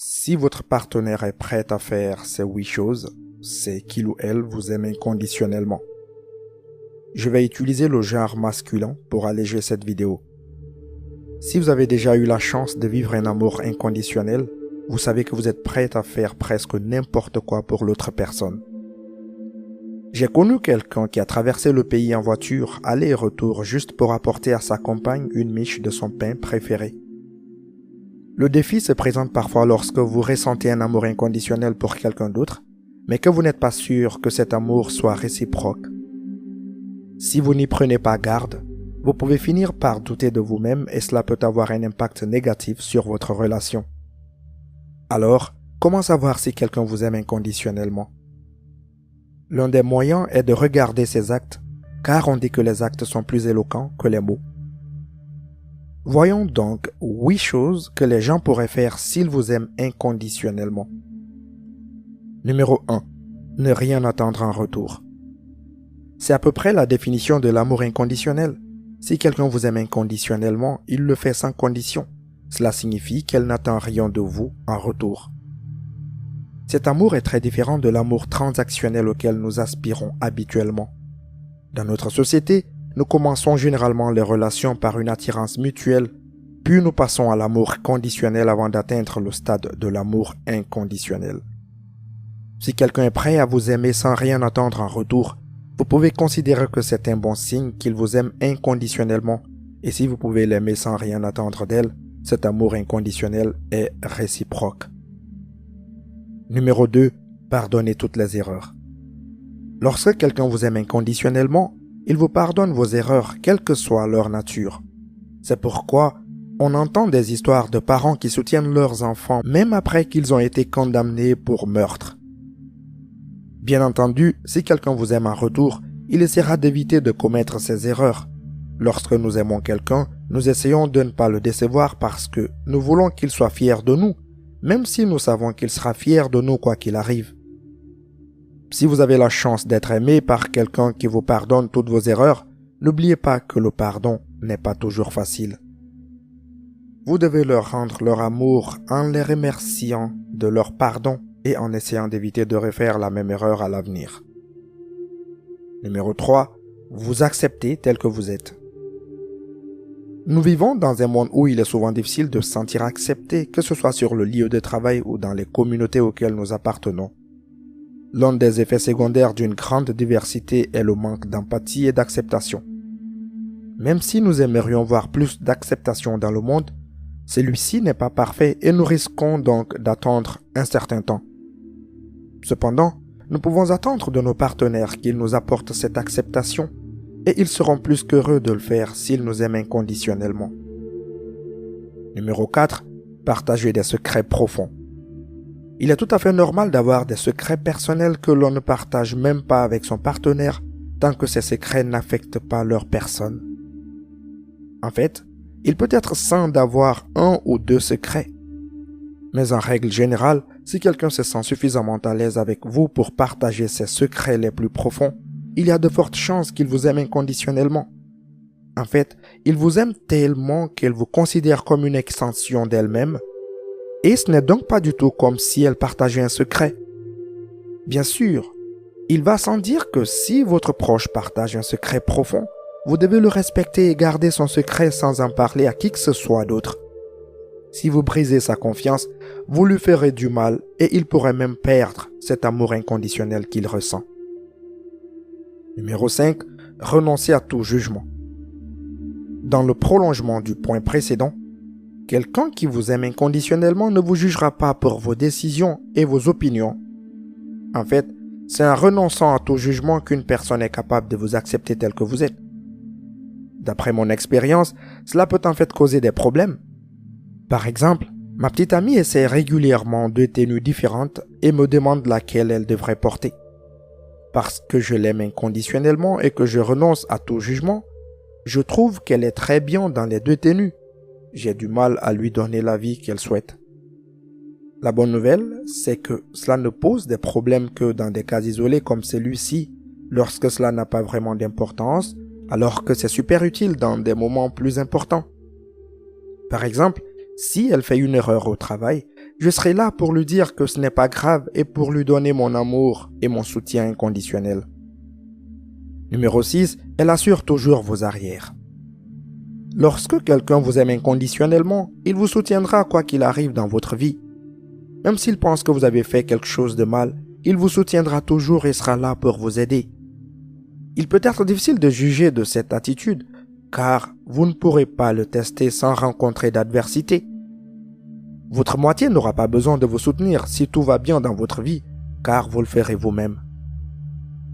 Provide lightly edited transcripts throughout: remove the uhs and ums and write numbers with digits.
Si votre partenaire est prêt à faire ces 8 choses, c'est qu'il ou elle vous aime inconditionnellement. Je vais utiliser le genre masculin pour alléger cette vidéo. Si vous avez déjà eu la chance de vivre un amour inconditionnel, vous savez que vous êtes prêt à faire presque n'importe quoi pour l'autre personne. J'ai connu quelqu'un qui a traversé le pays en voiture, aller et retour, juste pour apporter à sa compagne une miche de son pain préféré. Le défi se présente parfois lorsque vous ressentez un amour inconditionnel pour quelqu'un d'autre, mais que vous n'êtes pas sûr que cet amour soit réciproque. Si vous n'y prenez pas garde, vous pouvez finir par douter de vous-même et cela peut avoir un impact négatif sur votre relation. Alors, comment savoir si quelqu'un vous aime inconditionnellement? L'un des moyens est de regarder ses actes, car on dit que les actes sont plus éloquents que les mots. Voyons donc 8 choses que les gens pourraient faire s'ils vous aiment inconditionnellement. Numéro 1. Ne rien attendre en retour. C'est à peu près la définition de l'amour inconditionnel. Si quelqu'un vous aime inconditionnellement, il le fait sans condition. Cela signifie qu'elle n'attend rien de vous en retour. Cet amour est très différent de l'amour transactionnel auquel nous aspirons habituellement. Dans notre société, nous commençons généralement les relations par une attirance mutuelle, puis nous passons à l'amour conditionnel avant d'atteindre le stade de l'amour inconditionnel. Si quelqu'un est prêt à vous aimer sans rien attendre en retour, vous pouvez considérer que c'est un bon signe qu'il vous aime inconditionnellement, et si vous pouvez l'aimer sans rien attendre d'elle, cet amour inconditionnel est réciproque. Numéro 2. Pardonnez toutes les erreurs. Lorsque quelqu'un vous aime inconditionnellement, il vous pardonne vos erreurs, quelle que soit leur nature. C'est pourquoi on entend des histoires de parents qui soutiennent leurs enfants même après qu'ils ont été condamnés pour meurtre. Bien entendu, si quelqu'un vous aime en retour, il essaiera d'éviter de commettre ces erreurs. Lorsque nous aimons quelqu'un, nous essayons de ne pas le décevoir parce que nous voulons qu'il soit fier de nous, même si nous savons qu'il sera fier de nous quoi qu'il arrive. Si vous avez la chance d'être aimé par quelqu'un qui vous pardonne toutes vos erreurs, n'oubliez pas que le pardon n'est pas toujours facile. Vous devez leur rendre leur amour en les remerciant de leur pardon et en essayant d'éviter de refaire la même erreur à l'avenir. Numéro 3. Vous acceptez tel que vous êtes. Nous vivons dans un monde où il est souvent difficile de se sentir accepté, que ce soit sur le lieu de travail ou dans les communautés auxquelles nous appartenons. L'un des effets secondaires d'une grande diversité est le manque d'empathie et d'acceptation. Même si nous aimerions voir plus d'acceptation dans le monde, celui-ci n'est pas parfait et nous risquons donc d'attendre un certain temps. Cependant, nous pouvons attendre de nos partenaires qu'ils nous apportent cette acceptation et ils seront plus qu'heureux de le faire s'ils nous aiment inconditionnellement. Numéro 4. Partagez des secrets profonds. Il est tout à fait normal d'avoir des secrets personnels que l'on ne partage même pas avec son partenaire tant que ces secrets n'affectent pas leur personne. En fait, il peut être sain d'avoir 1 ou 2 secrets. Mais en règle générale, si quelqu'un se sent suffisamment à l'aise avec vous pour partager ses secrets les plus profonds, il y a de fortes chances qu'il vous aime inconditionnellement. En fait, il vous aime tellement qu'elle vous considère comme une extension d'elle-même, et ce n'est donc pas du tout comme si elle partageait un secret. Bien sûr, il va sans dire que si votre proche partage un secret profond, vous devez le respecter et garder son secret sans en parler à qui que ce soit d'autre. Si vous brisez sa confiance, vous lui ferez du mal et il pourrait même perdre cet amour inconditionnel qu'il ressent. Numéro 5. Renoncez à tout jugement. Dans le prolongement du point précédent, quelqu'un qui vous aime inconditionnellement ne vous jugera pas pour vos décisions et vos opinions. En fait, c'est en renonçant à tout jugement qu'une personne est capable de vous accepter tel que vous êtes. D'après mon expérience, cela peut en fait causer des problèmes. Par exemple, ma petite amie essaie régulièrement 2 tenues différentes et me demande laquelle elle devrait porter. Parce que je l'aime inconditionnellement et que je renonce à tout jugement, je trouve qu'elle est très bien dans les 2 tenues. J'ai du mal à lui donner l'avis qu'elle souhaite. La bonne nouvelle, c'est que cela ne pose des problèmes que dans des cas isolés comme celui-ci, lorsque cela n'a pas vraiment d'importance, alors que c'est super utile dans des moments plus importants. Par exemple, si elle fait une erreur au travail, je serai là pour lui dire que ce n'est pas grave et pour lui donner mon amour et mon soutien inconditionnel. Numéro 6, elle assure toujours vos arrières. Lorsque quelqu'un vous aime inconditionnellement, il vous soutiendra quoi qu'il arrive dans votre vie. Même s'il pense que vous avez fait quelque chose de mal, il vous soutiendra toujours et sera là pour vous aider. Il peut être difficile de juger de cette attitude, car vous ne pourrez pas le tester sans rencontrer d'adversité. Votre moitié n'aura pas besoin de vous soutenir si tout va bien dans votre vie, car vous le ferez vous-même.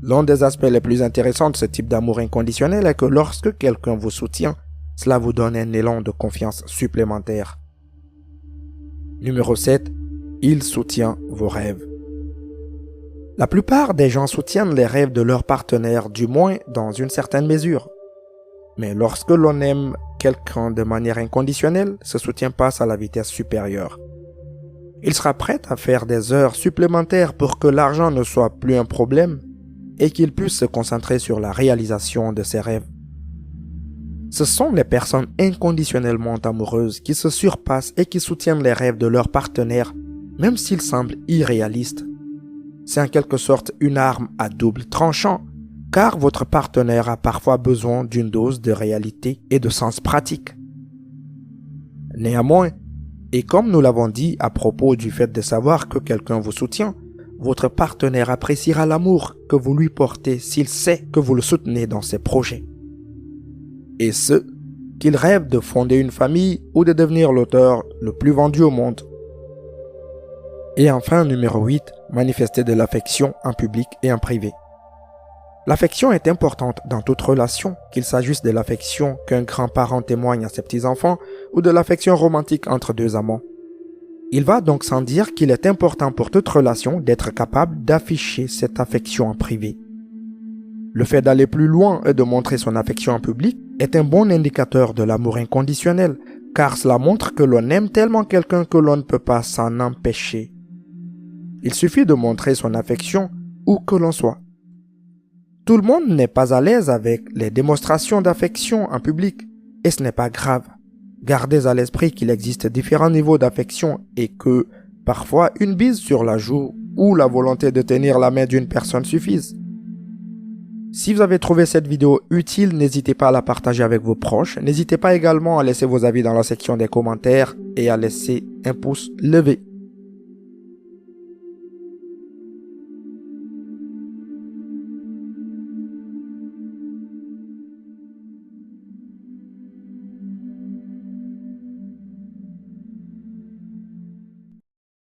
L'un des aspects les plus intéressants de ce type d'amour inconditionnel est que lorsque quelqu'un vous soutient, cela vous donne un élan de confiance supplémentaire. Numéro 7. Il soutient vos rêves. La plupart des gens soutiennent les rêves de leur partenaire, du moins dans une certaine mesure. Mais lorsque l'on aime quelqu'un de manière inconditionnelle, ce soutien passe à la vitesse supérieure. Il sera prêt à faire des heures supplémentaires pour que l'argent ne soit plus un problème et qu'il puisse se concentrer sur la réalisation de ses rêves. Ce sont les personnes inconditionnellement amoureuses qui se surpassent et qui soutiennent les rêves de leur partenaire, même s'ils semblent irréalistes. C'est en quelque sorte une arme à double tranchant, car votre partenaire a parfois besoin d'une dose de réalité et de sens pratique. Néanmoins, et comme nous l'avons dit à propos du fait de savoir que quelqu'un vous soutient, votre partenaire appréciera l'amour que vous lui portez s'il sait que vous le soutenez dans ses projets. Et ce, qu'il rêve de fonder une famille ou de devenir l'auteur le plus vendu au monde. Et enfin, numéro 8, manifester de l'affection en public et en privé. L'affection est importante dans toute relation, qu'il s'agisse de l'affection qu'un grand-parent témoigne à ses petits-enfants ou de l'affection romantique entre deux amants. Il va donc sans dire qu'il est important pour toute relation d'être capable d'afficher cette affection en privé. Le fait d'aller plus loin et de montrer son affection en public est un bon indicateur de l'amour inconditionnel, car cela montre que l'on aime tellement quelqu'un que l'on ne peut pas s'en empêcher. Il suffit de montrer son affection où que l'on soit. Tout le monde n'est pas à l'aise avec les démonstrations d'affection en public, et ce n'est pas grave. Gardez à l'esprit qu'il existe différents niveaux d'affection et que, parfois, une bise sur la joue ou la volonté de tenir la main d'une personne suffisent. Si vous avez trouvé cette vidéo utile, n'hésitez pas à la partager avec vos proches. N'hésitez pas également à laisser vos avis dans la section des commentaires et à laisser un pouce levé.